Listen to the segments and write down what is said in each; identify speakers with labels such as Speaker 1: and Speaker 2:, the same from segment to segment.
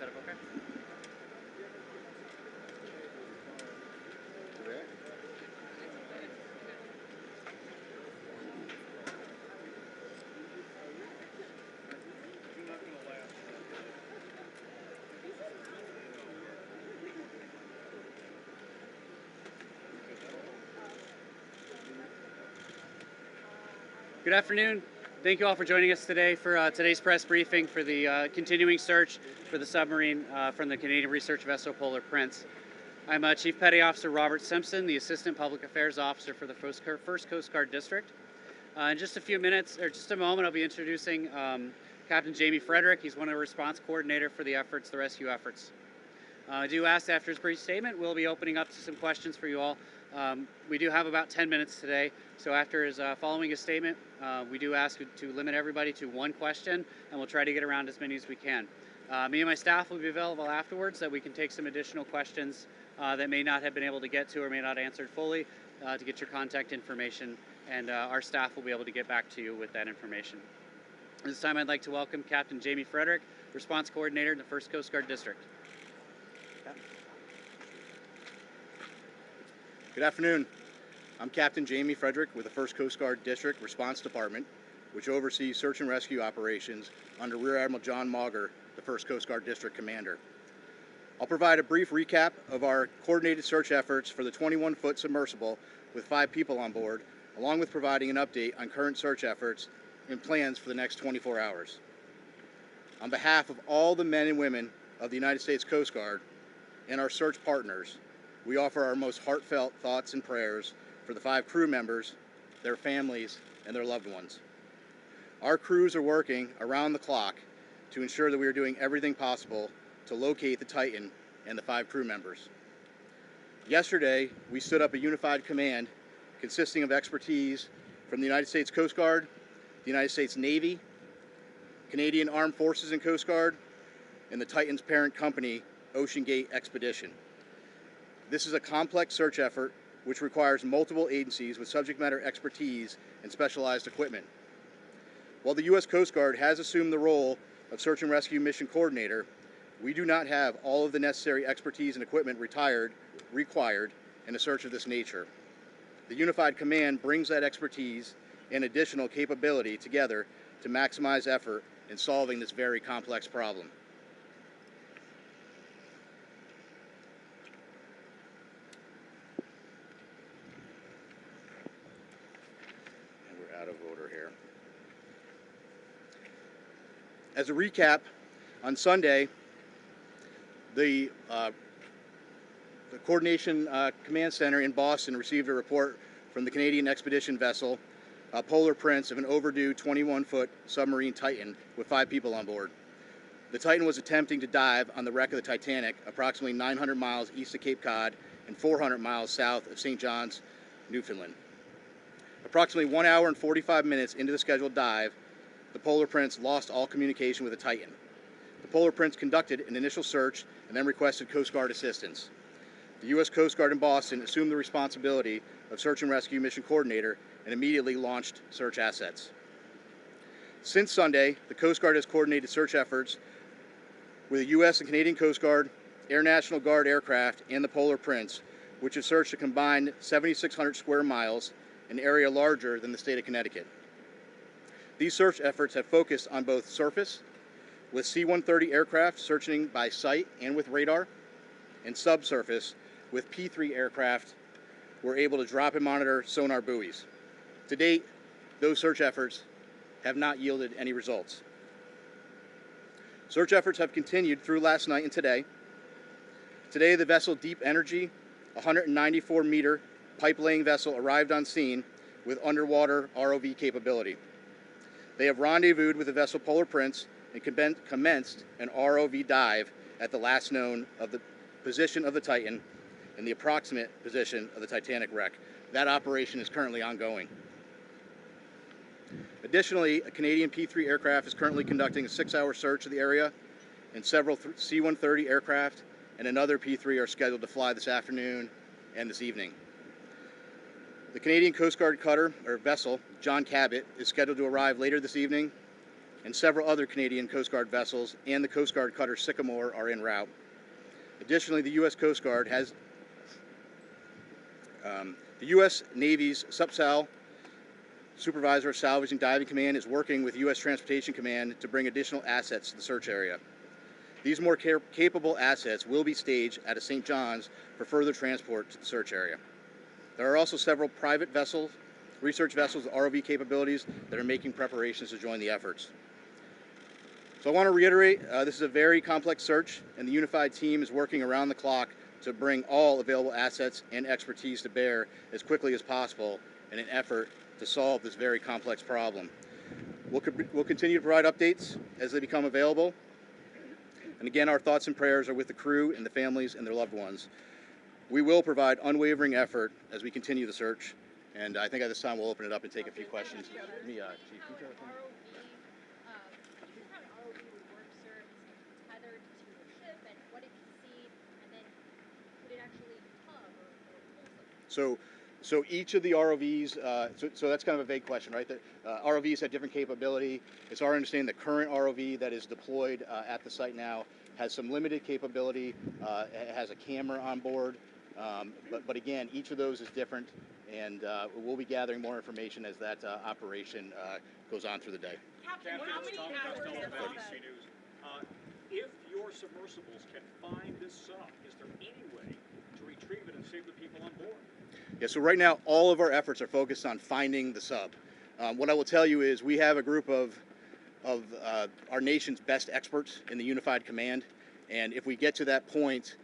Speaker 1: set up okay? Good afternoon. Thank you all for joining us today for today's press briefing for the continuing search for the submarine from the Canadian research vessel Polar Prince. I'm Chief Petty Officer Robert Simpson, the Assistant Public Affairs Officer for the 1st Coast Guard District. In just a few minutes, or just a moment, I'll be introducing Captain Jamie Frederick. He's one of the response coordinator for the rescue efforts. I do ask after his brief statement, we'll be opening up to some questions for you all. We do have about 10 minutes today, so after his following his statement, we do ask to limit everybody to one question, and we'll try to get around as many as we can. Me and my staff will be available afterwards so that we can take some additional questions that may not have been able to get to or may not answered fully to get your contact information, and our staff will be able to get back to you with that information. This time I'd like to welcome Captain Jamie Frederick, Response Coordinator in the 1st Coast Guard District.
Speaker 2: Good afternoon. I'm Captain Jamie Frederick with the 1st Coast Guard District Response Department, which oversees search and rescue operations under Rear Admiral John Mauger, the 1st Coast Guard District Commander. I'll provide a brief recap of our coordinated search efforts for the 21-foot submersible with 5 people on board, along with providing an update on current search efforts and plans for the next 24 hours. On behalf of all the men and women of the United States Coast Guard and our search partners, we offer our most heartfelt thoughts and prayers for the 5 crew members, their families, and their loved ones. Our crews are working around the clock to ensure that we are doing everything possible to locate the Titan and the 5 crew members. Yesterday, we stood up a unified command consisting of expertise from the United States Coast Guard, the United States Navy, Canadian Armed Forces and Coast Guard, and the Titan's parent company, Ocean Gate Expedition. This is a complex search effort which requires multiple agencies with subject matter expertise and specialized equipment. While the U.S. Coast Guard has assumed the role of search and rescue mission coordinator, we do not have all of the necessary expertise and equipment required in a search of this nature. The Unified Command brings that expertise and additional capability together to maximize effort in solving this very complex problem. Out of order here. As a recap, on Sunday, the Coordination Command Center in Boston received a report from the Canadian expedition vessel Polar Prince of an overdue 21-foot submarine Titan with 5 people on board. The Titan was attempting to dive on the wreck of the Titanic approximately 900 miles east of Cape Cod and 400 miles south of St. John's, Newfoundland. Approximately 1 hour and 45 minutes into the scheduled dive, the Polar Prince lost all communication with the Titan. The Polar Prince conducted an initial search and then requested Coast Guard assistance. The U.S. Coast Guard in Boston assumed the responsibility of search and rescue mission coordinator and immediately launched search assets. Since Sunday, the Coast Guard has coordinated search efforts with the U.S. and Canadian Coast Guard, Air National Guard aircraft, and the Polar Prince, which have searched a combined 7,600 square miles, an area larger than the state of Connecticut. These search efforts have focused on both surface, with C-130 aircraft searching by sight and with radar, and subsurface, with P-3 aircraft were able to drop and monitor sonar buoys. To date, those search efforts have not yielded any results. Search efforts have continued through last night and today. Today, the vessel Deep Energy, a 194-meter pipe-laying vessel, arrived on scene with underwater ROV capability. They have rendezvoused with the vessel Polar Prince and commenced an ROV dive at the last known of the position of the Titan and the approximate position of the Titanic wreck. That operation is currently ongoing. Additionally, a Canadian P-3 aircraft is currently conducting a 6-hour search of the area, and several C-130 aircraft and another P-3 are scheduled to fly this afternoon and this evening. The Canadian Coast Guard cutter, or vessel, John Cabot, is scheduled to arrive later this evening. and several other Canadian Coast Guard vessels and the Coast Guard cutter Sycamore are en route. Additionally, the U.S. Coast Guard has the U.S. Navy's SUPSAL, Supervisor of Salvage and Diving Command, is working with U.S. Transportation Command to bring additional assets to the search area. These more capable assets will be staged at a St. John's for further transport to the search area. There are also several private vessels, research vessels with ROV capabilities that are making preparations to join the efforts. So I want to reiterate, this is a very complex search, and the unified team is working around the clock to bring all available assets and expertise to bear as quickly as possible in an effort to solve this very complex problem. We'll continue to provide updates as they become available. And again, our thoughts and prayers are with the crew and the families and their loved ones. We will provide unwavering effort as we continue the search. And I think at this time we'll open it up and take a few questions.
Speaker 3: Chief, tethered to a ship, and what it can see, and then could it actually tug or pull something?
Speaker 2: So each of the ROVs, so that's kind of a vague question, right? The ROVs have different capability. It's our understanding the current ROV that is deployed at the site now has some limited capability. It has a camera on board, but again, each of those is different, and we'll be gathering more information as that operation goes on through the day.
Speaker 4: Captain, how many hours ABC News. If your submersibles can find this sub, is there any way to retrieve it and save the people on board?
Speaker 2: Yeah, so right now all of our efforts are focused on finding the sub. What I will tell you is we have a group of our nation's best experts in the Unified Command, and if we get to that point,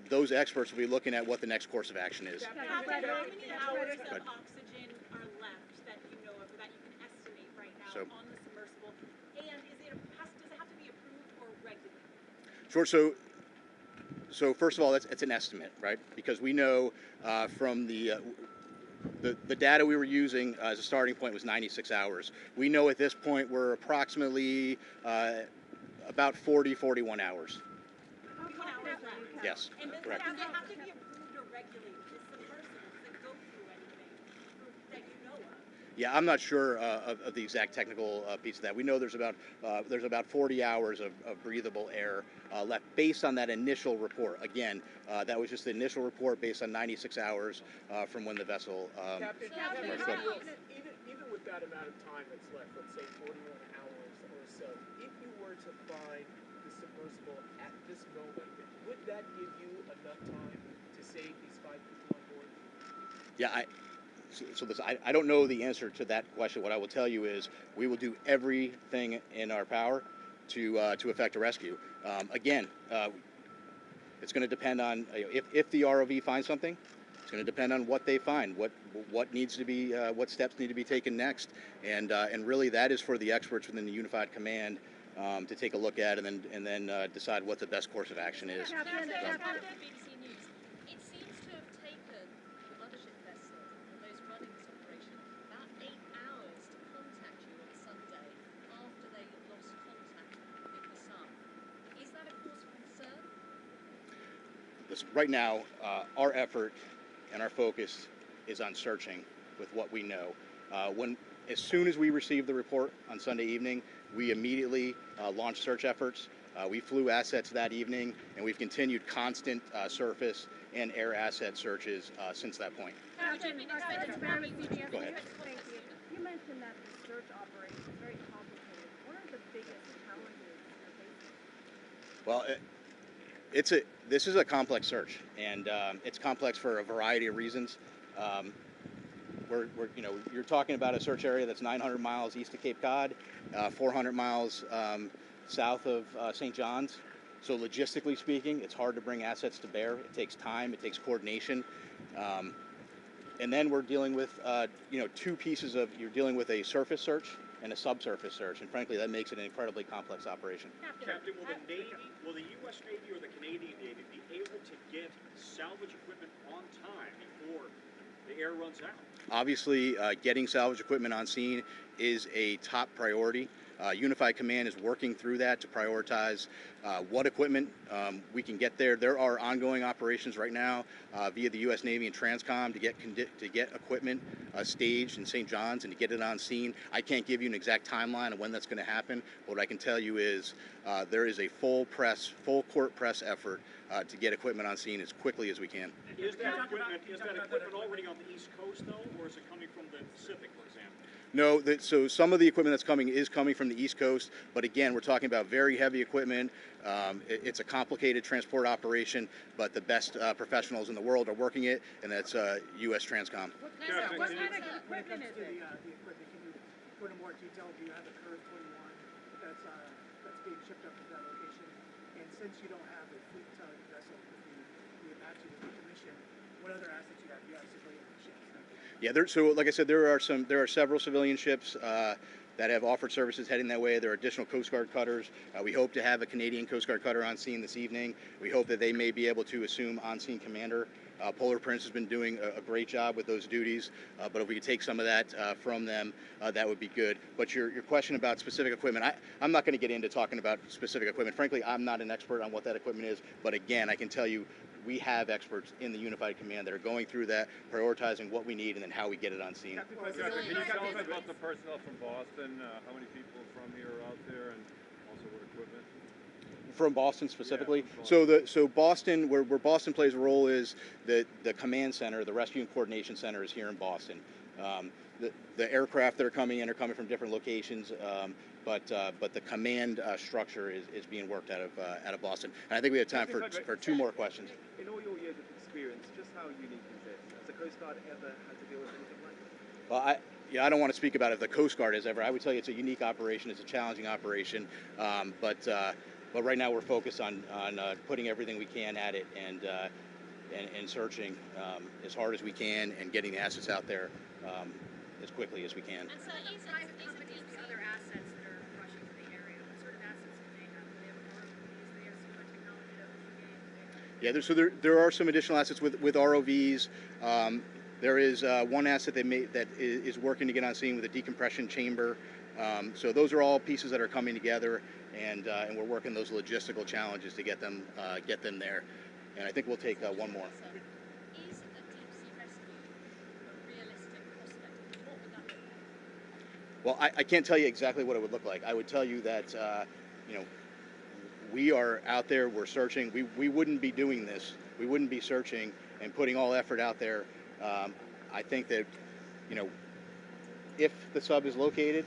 Speaker 2: those experts will be looking at what the next course of action is.
Speaker 5: Captain, how many hours of oxygen are left that you know of, or that you can estimate right now on the submersible? And does it have to be approved or regulated?
Speaker 2: Sure. So first of all, it's an estimate, right? Because we know from the data we were using as a starting point was 96 hours. We know at this point we're approximately about 41 hours.
Speaker 5: 41 hours left.
Speaker 2: Yes,
Speaker 5: And
Speaker 2: correct.
Speaker 5: does it have to be approved or regulated? This submersible, does it go through anything that you know of?
Speaker 2: Yeah, I'm not sure of the exact technical piece of that. We know there's about 40 hours of breathable air left based on that initial report. Again, that was just the initial report based on 96 hours from when the vessel.
Speaker 6: Captain,
Speaker 2: submerged.
Speaker 6: even with that amount of time that's left, let's say 41 hours or so, if you were to find the submersible at this moment, would that give you enough time to save these 5 people on board?
Speaker 2: Yeah, I don't know the answer to that question. What I will tell you is we will do everything in our power to effect a rescue. Again, it's going to depend on if the ROV finds something. It's going to depend on what they find, what needs to be, what steps need to be taken next, and really that is for the experts within the Unified Command to take a look at and then decide what the best course of action is.
Speaker 3: Captain, BBC News. It seems to have taken the mothership vessel and those running this operation about 8 hours to contact you on Sunday after they lost contact with the sub. Is that a cause for concern?
Speaker 2: Listen, right now, our effort and our focus is on searching with what we know. As soon as we received the report on Sunday evening, we immediately launched search efforts. We flew assets that evening, and we've continued constant surface and air asset searches since that point.
Speaker 5: Captain,
Speaker 2: Go ahead.
Speaker 7: Thank you. You mentioned that the search operation is very complicated. What are the biggest challenges you're facing?
Speaker 2: Well, this is a complex search, and it's complex for a variety of reasons. You're talking about a search area that's 900 miles east of Cape Cod, 400 miles south of St. John's. So logistically speaking, it's hard to bring assets to bear. It takes time, it takes coordination. And then we're dealing with, two pieces of, you're dealing with a surface search and a subsurface search. And frankly, that makes it an incredibly complex operation.
Speaker 4: Captain, will the U.S. Navy or the Canadian Navy be able to get salvage equipment on time before the air runs out?
Speaker 2: Obviously, getting salvage equipment on scene is a top priority. Unified Command is working through that to prioritize what equipment we can get there. There are ongoing operations right now via the U.S. Navy and Transcom to get equipment staged in St. John's and to get it on scene. I can't give you an exact timeline of when that's going to happen. What I can tell you is there is a full court press effort to get equipment on scene as quickly as we can.
Speaker 4: Is that equipment already on the East Coast, though, or is it coming from the Pacific, for example?
Speaker 2: No, so some of the equipment that's coming is coming from the East Coast, but again, we're talking about very heavy equipment. It's a complicated transport operation, but the best professionals in the world are working it, and that's U.S. Transcom.
Speaker 7: What kind of equipment is it?
Speaker 8: The equipment, can you go into more detail? Do you have a Curve 21 that's being shipped up to that location? And since you don't have a fleet tug vessel with the Apache to decommission, what other assets you have? You have civilian ships.
Speaker 2: Yeah, so like I said, there are several civilian ships that have offered services heading that way. There are additional Coast Guard cutters. We hope to have a Canadian Coast Guard cutter on scene this evening. We hope that they may be able to assume on-scene commander. Polar Prince has been doing a great job with those duties, but if we could take some of that from them, that would be good. But your question about specific equipment, I'm not going to get into talking about specific equipment. Frankly, I'm not an expert on what that equipment is, but again, I can tell you we have experts in the Unified Command that are going through that, prioritizing what we need, and then how we get it on scene.
Speaker 9: Can you tell us about the personnel from Boston? How many people from here are out there, and also what equipment?
Speaker 2: From Boston specifically.
Speaker 9: Yeah, from Boston.
Speaker 2: So Boston, where Boston plays a role is the command center, the rescue and coordination center is here in Boston. The aircraft that are coming in are coming from different locations, but the command structure is being worked out of Boston. And I think we have time for two more questions.
Speaker 10: In all your years of experience, just how unique is this? Has the Coast Guard ever had to deal with anything like this?
Speaker 2: Well, I don't want to speak about if the Coast Guard has ever. I would tell you it's a unique operation. It's a challenging operation, but right now we're focused on putting everything we can at it and searching as hard as we can and getting the assets out there as quickly as we can.
Speaker 3: And so these private companies, the other assets that are rushing to the area, what sort of assets do they have? Do they have ROVs? Do they have similar technology that we
Speaker 2: Yeah, so there are some additional assets with ROVs. There is one asset that is working to get on scene with a decompression chamber. So those are all pieces that are coming together, and we're working those logistical challenges to get them there. And I think we'll take one more.
Speaker 3: Is a deep-sea rescue a realistic prospect? What would that look like?
Speaker 2: Well, I can't tell you exactly what it would look like. I would tell you that we are out there, we're searching. We wouldn't be doing this. We wouldn't be searching and putting all effort out there. I think that, if the sub is located,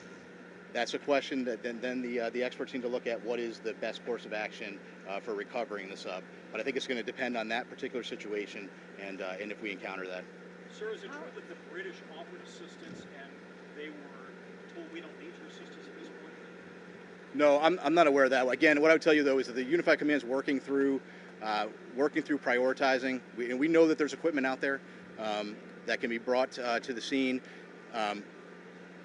Speaker 2: that's a question that then the experts need to look at what is the best course of action for recovering the sub. But I think it's going to depend on that particular situation and if we encounter that.
Speaker 4: Sir, is it true that the British offered assistance and they were told we don't need your assistance at this point?
Speaker 2: No, I'm not aware of that. Again, what I would tell you though is that the Unified Command is working through prioritizing. We know that there's equipment out there that can be brought to the scene.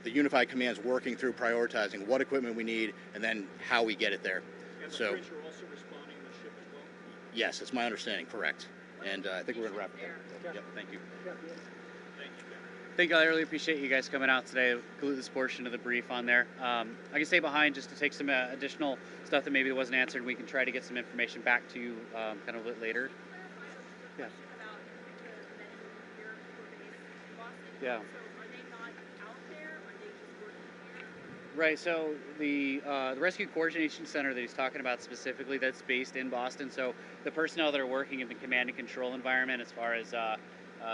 Speaker 2: The Unified Command is working through prioritizing what equipment we need and then how we get it there.
Speaker 4: And the
Speaker 2: So,
Speaker 4: British are also responding to the ship as well?
Speaker 2: yes, that's my understanding, correct. And I think we're going to wrap it there. Yep, thank you.
Speaker 4: Thank you, Captain.
Speaker 1: Thank you. I really appreciate you guys coming out today. Include this portion of the brief on there. I can stay behind just to take some additional stuff that maybe wasn't answered. We can try to get some information back to you kind of a bit later. Yeah. Yeah. Right, so the Rescue Coordination Center that he's talking about specifically, that's based in Boston. So the personnel that are working in the command and control environment, as far as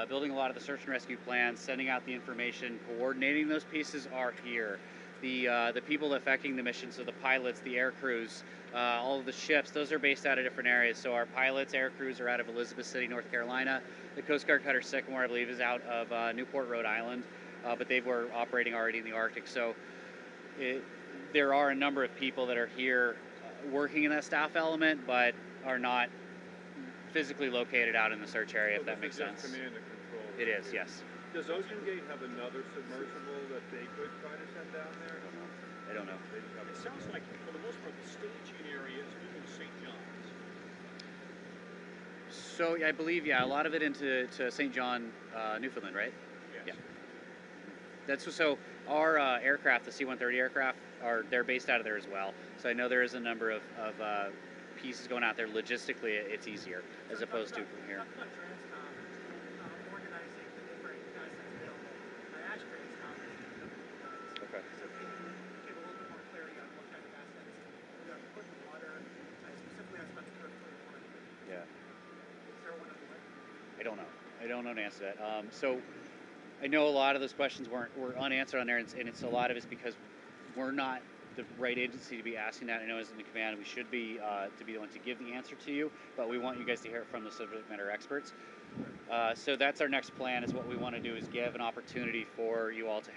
Speaker 1: building a lot of the search and rescue plans, sending out the information, coordinating those pieces, are here. The people affecting the mission, so the pilots, the air crews, all of the ships, those are based out of different areas. So our pilots, air crews are out of Elizabeth City, North Carolina. The Coast Guard cutter Sycamore, I believe, is out of Newport, Rhode Island, but they were operating already in the Arctic. So there are a number of people that are here working in that staff element, but are not physically located out in the search area, if that makes sense.
Speaker 9: Command and control.
Speaker 1: It is, yes.
Speaker 9: Does Ocean Gate have another submersible that they could try to send down there?
Speaker 1: I don't know.
Speaker 9: They just have
Speaker 4: It sounds like, for the most part, the staging area is moving to St. John's.
Speaker 1: So I believe, yeah, a lot of it into St. John, Newfoundland, right?
Speaker 4: Yes.
Speaker 1: Yeah. That's so Our aircraft, the C-130 aircraft, they're based out of there as well. So I know there is a number of pieces going out there. Logistically, it's easier as opposed to from here.
Speaker 8: Talk about Transcom organizing the different assets available. Transcom is the company you guys.
Speaker 1: Okay.
Speaker 8: So can you give a little bit more clarity on what kind of assets we are putting in the water? I specifically asked about the Curve 21.
Speaker 1: Yeah.
Speaker 8: Is there one on the way?
Speaker 1: I don't know. I don't know the answer to that. So I know a lot of those questions were unanswered on there, and it's a lot of it's because we're not the right agency to be asking that. I know as in the command we should be to be the one to give the answer to you, but we want you guys to hear it from the subject matter experts. So that's our next plan. Is what we want to do is give an opportunity for you all to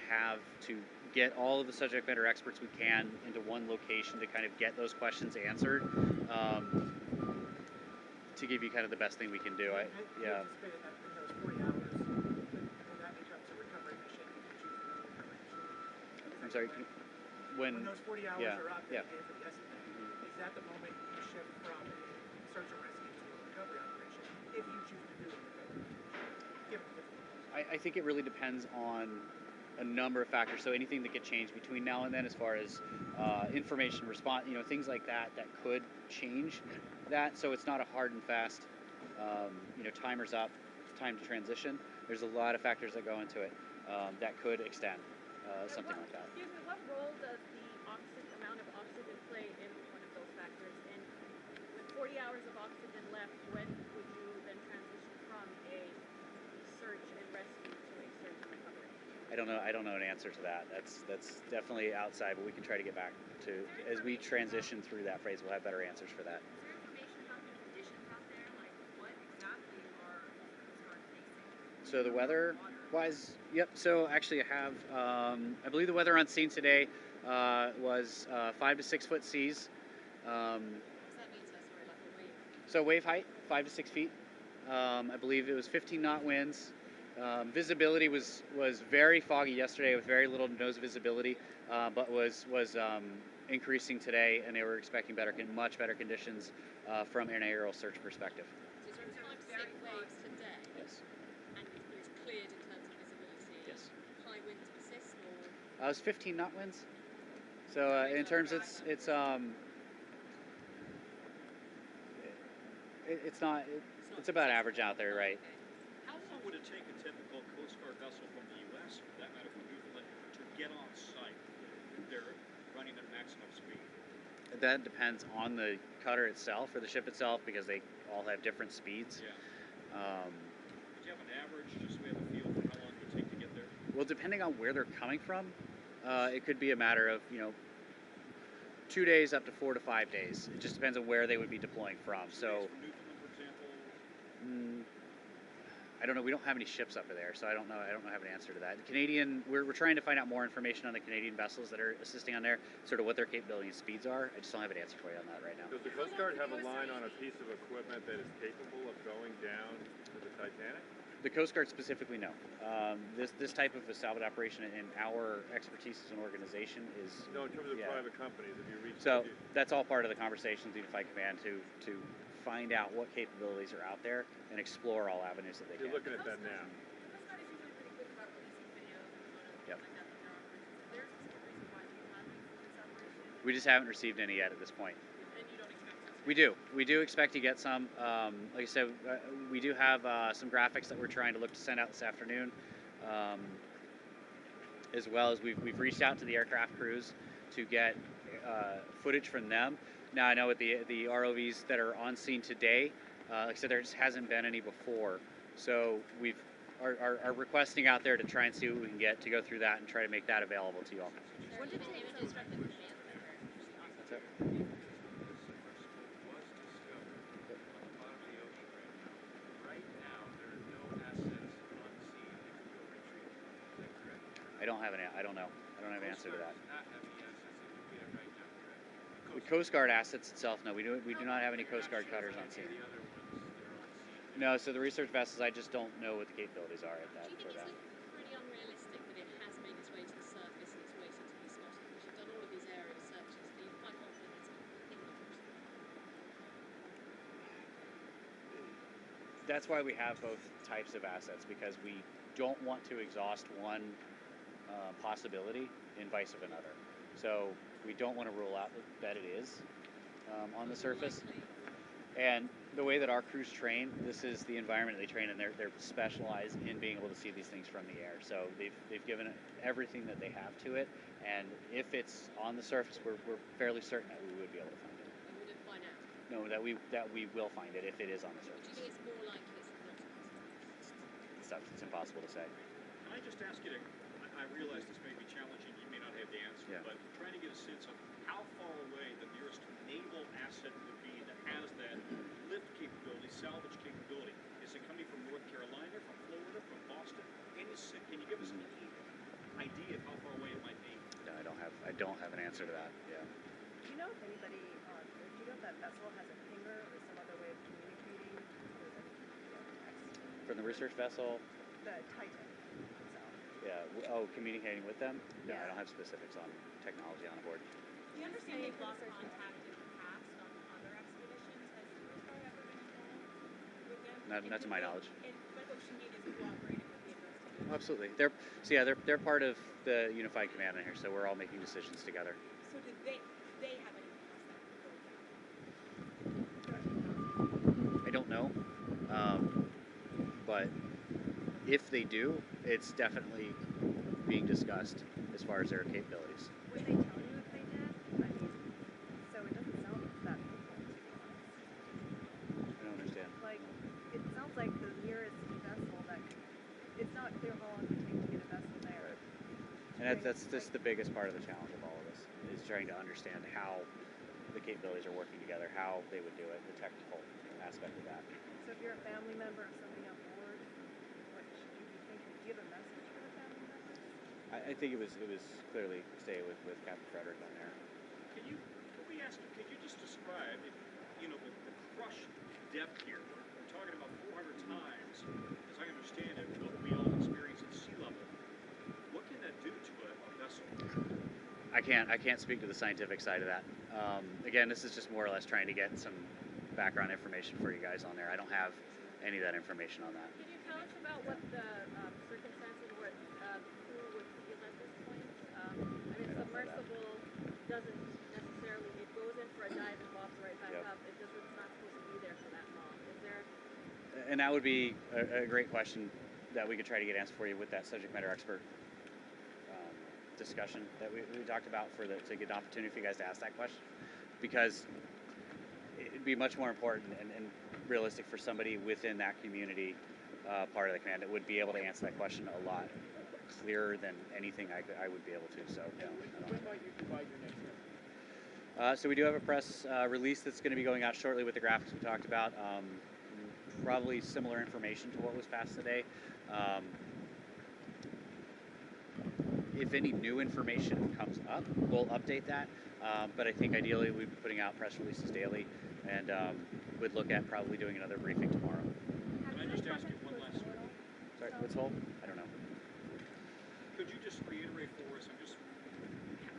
Speaker 1: get all of the subject matter experts we can into one location to kind of get those questions answered. To give you kind of the best thing we can do. Yeah.
Speaker 8: Anticipated that in those 40 hours, will that becomes a recovery mission?
Speaker 1: I'm sorry.
Speaker 8: When those 40 hours
Speaker 1: yeah,
Speaker 8: are up,
Speaker 1: yeah.
Speaker 8: the day for the estimate, is that the moment you shift from a search and rescue to a recovery operation, if you choose to do a recovery? Given the difficulties.
Speaker 1: I think it really depends on a number of factors. So anything that could change between now and then, as far as information response, things like that could change that. So it's not a hard and fast, timer's up, time to transition. There's a lot of factors that go into it that could extend something like that.
Speaker 7: Excuse me, what role does the amount of oxygen play in one of those factors? And with 40 hours of oxygen left, when would you then transition from a search and rescue to a search and recovery?
Speaker 1: I don't know an answer to that. That's definitely outside, but we can try to get back to, as we transition through that phrase, we'll have better answers for that.
Speaker 3: Is there information about the conditions out there? Like, what exactly are Coast Guard facing?
Speaker 1: So the weather-wise, yep. So actually, I have, I believe the weather on scene today was 5 to 6 foot seas.
Speaker 3: What does that mean, sir? Sorry, like a wave?
Speaker 1: So wave height, 5 to 6 feet. I believe it was 15 knot winds. Visibility was very foggy yesterday with very little nose visibility, but was increasing today, and they were expecting much better conditions from an aerial search perspective.
Speaker 3: So it's 5 to 6 waves today?
Speaker 1: Yes.
Speaker 3: And it's cleared in terms of visibility?
Speaker 1: Yes.
Speaker 3: High winds persist, or?
Speaker 1: It was 15 knot winds. So in terms, it's about average out there, right?
Speaker 3: Okay.
Speaker 4: How long would it take a typical Coast Guard vessel from the U.S., for that matter from Newfoundland, to get on site if they're running at maximum speed?
Speaker 1: That depends on the cutter itself or the ship itself, because they all have different speeds.
Speaker 4: Yeah. Do you have an average, just so we have a feel for how long it would take to get there?
Speaker 1: Well, depending on where they're coming from, it could be a matter of 2 days up to 4 to 5 days. It just depends on where they would be deploying from. So.
Speaker 4: From Newfoundland, for example?
Speaker 1: I don't know. We don't have any ships up there, so I don't know. I don't have an answer to that. The Canadian, we're trying to find out more information on the Canadian vessels that are assisting on there, sort of what their capability and speeds are. I just don't have an answer for you on that right now.
Speaker 9: Does the Coast Guard have a line on a piece of equipment that is capable of going down to the Titanic?
Speaker 1: The Coast Guard specifically, no. This type of a salvage operation, in our expertise as an organization, is
Speaker 9: No, in terms of private companies, if you reach.
Speaker 1: So that's all part of the conversation with the Unified Command to find out what capabilities are out there and explore all avenues that they
Speaker 9: You're
Speaker 1: can.
Speaker 9: looking at that now.
Speaker 3: The Coast Guard is usually pretty good about releasing videos and photos
Speaker 1: Yep.
Speaker 3: like that of their operations. Is there a specific reason why you haven't for this operation?
Speaker 1: We just haven't received any yet at this point.
Speaker 3: And you don't expect to?
Speaker 1: We do expect to get some. Like I said, we do have some graphics that we're trying to look to send out this afternoon, as well as we've reached out to the aircraft crews to get footage from them. Now I know with the ROVs that are on scene today, like I said, there just hasn't been any before, so we are requesting out there to try and see what we can get to go through that and try to make that available to you all.
Speaker 3: When did the images from the command center?
Speaker 1: That's it. I don't know. I don't have an answer to that. The Coast Guard assets itself, no, we do not have any Coast Guard cutters on scene. No, so the research vessels, I just don't know what the capabilities are at that.
Speaker 3: Do you think it's pretty unrealistic that it has made its way to the surface and its way to be spotted? Because you've done all of these aerial searches. Are you quite confident it's imminent?
Speaker 1: That's why we have both types of assets, because we don't want to exhaust one possibility in vice of another. So we don't want to rule out that it is on the surface. And the way that our crews train, this is the environment they train in. They're specialized in being able to see these things from the air. So they've given it everything that they have to it. And if it's on the surface, we're fairly certain that we would be able to find it.
Speaker 3: And we didn't find out.
Speaker 1: No, that we will find it if it is on the
Speaker 3: Do you
Speaker 1: surface.
Speaker 3: think it's more likely it's not?
Speaker 1: It's impossible to say.
Speaker 4: Can I just ask you to, I realize this may be challenging, you may not have the answer,
Speaker 1: Yeah.
Speaker 4: but trying to get a sense of how far away the nearest naval asset would be that has that lift capability, salvage capability. Is it coming from North Carolina, from Florida, from Boston? Can you give us any idea of how far away it might be?
Speaker 1: No, I don't have an answer to that. Yeah.
Speaker 7: Do you know if anybody, do you know if that vessel has a pinger or some other way of communicating with
Speaker 1: From the research vessel,
Speaker 7: the Titan itself?
Speaker 1: yeah. Communicating with them? No, I
Speaker 7: Yeah.
Speaker 1: don't have specifics on technology on board.
Speaker 5: Do you understand they've lost contact in the past on other expeditions? Has the Coast Guard ever been involved with them?
Speaker 1: Not to my knowledge.
Speaker 5: And what Ocean Gate is cooperating with the investigation?
Speaker 1: Absolutely. They're part of the unified command in here, so we're all making decisions together.
Speaker 5: So did they have any
Speaker 1: I don't know, but if they do, it's definitely being discussed as far as their capabilities.
Speaker 7: Would they tell you if they did? I mean, so it doesn't sound that hopeful, to be honest.
Speaker 1: I don't understand.
Speaker 7: Like, it sounds like the nearest vessel that it's not clear how long it would take to get a vessel there.
Speaker 1: And that's just the biggest part of the challenge of all of this, is trying to understand how the capabilities are working together, how they would do it, the technical aspect of that.
Speaker 7: So if you're a family member of somebody on board, what should you be thinking? Do you have a message for the family members?
Speaker 1: I think it was clearly stay with Captain Frederick on there.
Speaker 4: Can we ask you, could you just describe, the crush depth here? We're talking about 400 times, as I understand it, what we all experience at sea level. What can that do to a vessel?
Speaker 1: I can't speak to the scientific side of that. Again, this is just more or less trying to get some background information for you guys on there. I don't have any of that information on that.
Speaker 7: Can you tell us about what the circumstances were, who would feel at this point? I mean, submersible doesn't necessarily, it goes in for a dive and pops right back
Speaker 1: Yep.
Speaker 7: up. It's not supposed to be there for that long. Is there?
Speaker 1: And that would be a great question that we could try to get answered for you with that subject matter expert discussion that we talked about to get an opportunity for you guys to ask that question, because it'd be much more important and realistic for somebody within that community part of the command that would be able to answer that question a lot clearer than anything I would be able to. So, no, I don't.
Speaker 6: When might you provide your next one?
Speaker 1: So we do have a press release that's going to be going out shortly with the graphics we talked about. Probably similar information to what was passed today. If any new information comes up, we'll update that. But I think ideally we'd be putting out press releases daily, and would look at probably doing another briefing tomorrow.
Speaker 4: Can I just ask you one last?
Speaker 1: Sorry, what's hold? I don't know.
Speaker 4: Could you just reiterate for us,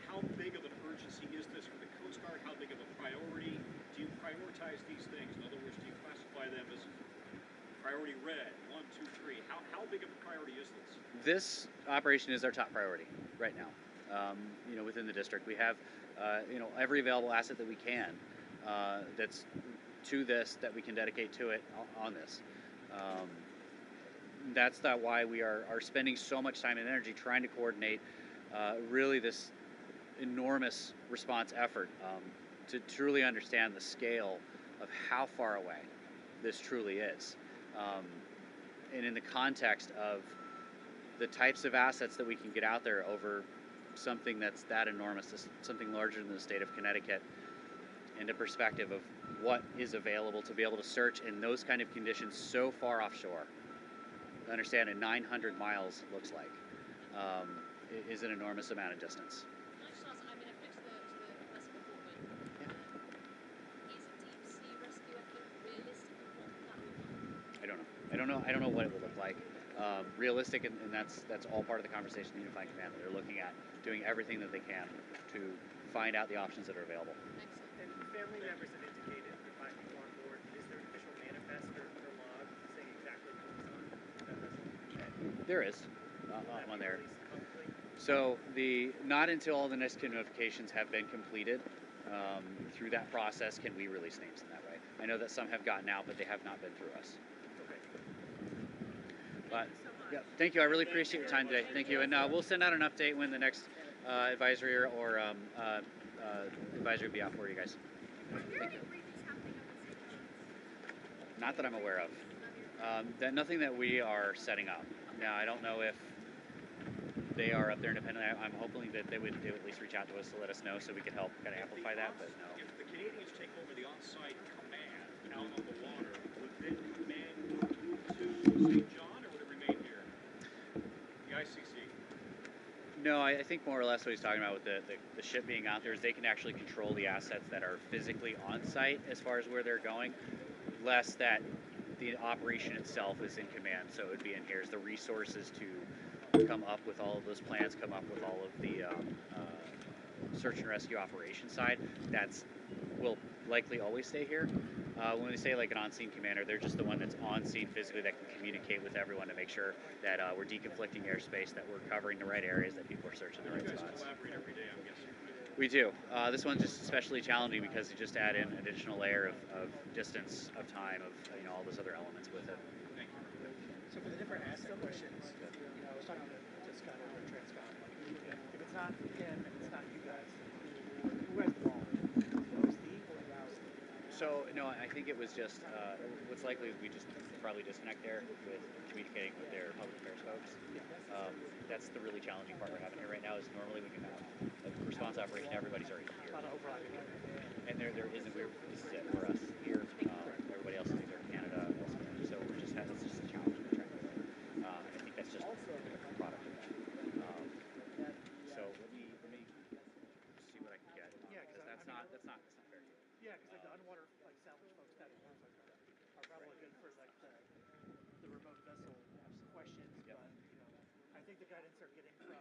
Speaker 4: how big of an urgency is this for the Coast Guard? How big of a priority? Do you prioritize these things? In other words, do you classify them as priority red, 1, 2, 3? How big of a priority is this?
Speaker 1: This operation is our top priority right now. Within the district, we have, every available asset that we can that's to this that we can dedicate to it on this. That's why we are spending so much time and energy trying to coordinate really this enormous response effort to truly understand the scale of how far away this truly is. And in the context of the types of assets that we can get out there over something that's that enormous, something larger than the state of Connecticut, into perspective of what is available to be able to search in those kind of conditions so far offshore. Understand what 900 miles looks like is an enormous amount of distance.
Speaker 3: Can I just ask, I've looked to the press before, but is a deep sea rescue effort realistic, and what would that look like?
Speaker 1: I don't know. I don't know what it would look like. Realistic, and that's all part of the conversation the Unified Command. They're looking at doing everything that they can to find out the options that are available.
Speaker 3: Excellent.
Speaker 10: And family members have indicated the 5 people on board. Is there an official manifest or log saying exactly what was on that vessel?
Speaker 1: There is
Speaker 10: Will that
Speaker 1: on
Speaker 10: be
Speaker 1: there.
Speaker 10: released publicly?
Speaker 1: So not until all the NIST notifications have been completed, through that process can we release names in that way. I know that some have gotten out, but they have not been through us. But yeah, thank you. I really appreciate your time today. Thank you, and we'll send out an update when the next advisory or advisory will be out for you guys. Thank you. Not that I'm aware of. Nothing that we are setting up. Now, I don't know if they are up there independently. I'm hoping that they would at least reach out to us to let us know so we could help kind of amplify that, but no.
Speaker 4: If the Canadians take over the on-site command out on the water, would then command move to St. John, or would it remain here? The ICC?
Speaker 1: No, I think more or less what he's talking about with the ship being out there is they can actually control the assets that are physically on site as far as where they're going, less that the operation itself is in command. So it would be in here as the resources to come up with all of those plans, come up with all of the search and rescue operation side. Will likely always stay here. When we say like an on-scene commander, they're just the one that's on scene physically that can communicate with everyone to make sure that we're deconflicting airspace, that we're covering the right areas, that people are searching the right spots.
Speaker 4: You guys collaborate every day, I'm guessing.
Speaker 1: We do. This one's just especially challenging because you just add in an additional layer of distance, of time, of all those other elements with it.
Speaker 4: Thank you.
Speaker 8: So for the different asset questions, I was talking to this guy over at Transcom. If it's not him and it's not you guys, who has the ball? Steve or Rouse?
Speaker 1: So no, I think it was just what's likely is we just probably disconnect there with communicating with their public affairs folks. That's the really challenging part we're having here right now. Is normally when you have a response operation, everybody's already here, and there isn't. This is it for us here. Everybody else is either Canada or elsewhere. So that's just a challenge we're trying to do. I think that's just a product of that. So let me see what I can get.
Speaker 8: Yeah,
Speaker 1: because that's not fair.
Speaker 8: Yeah, because like the underwater salvage folks that are probably good for like the remote vessel questions, but I think the guidance they're getting from